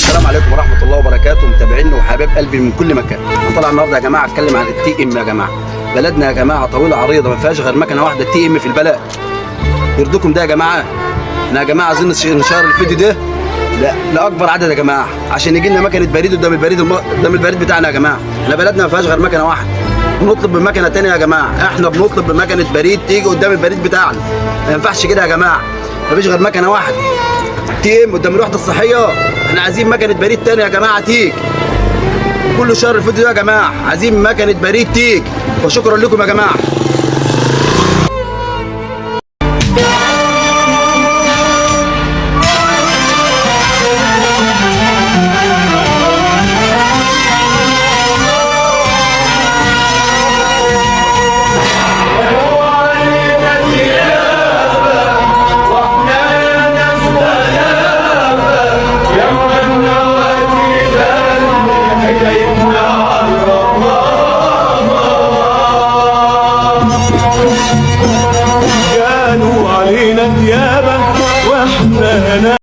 السلام عليكم ورحمه الله وبركاته، متابعينا وحبايب قلبي من كل مكان. انا طالع النهارده يا جماعه اتكلم عن التي ام. يا جماعه بلدنا يا جماعه طويله عريضه، ما فيهاش غير مكنه واحده التي ام في البلد. يرضيكم ده يا جماعه؟ احنا يا جماعه عايزين نشير الفيديو ده لاكبر عدد يا جماعه، عشان يجي لنا مكنه بريد قدام البريد بتاعنا يا جماعه. احنا بلدنا ما فيهاش غير مكنه واحده، بنطلب من مكنه ثانيه يا جماعه. احنا بنطلب من مكنه بريد تيجي قدام البريد بتاعنا، ما ينفعش كده يا جماعه. ما فيش غير مكنه واحده تي ام قدام الوحده الصحيه. احنا عايزين مكنه بريد ثانيه يا جماعه تيجي. كله شهر الفيديو ده يا جماعه، عايزين مكنه بريد تيجي. وشكرا لكم يا جماعه.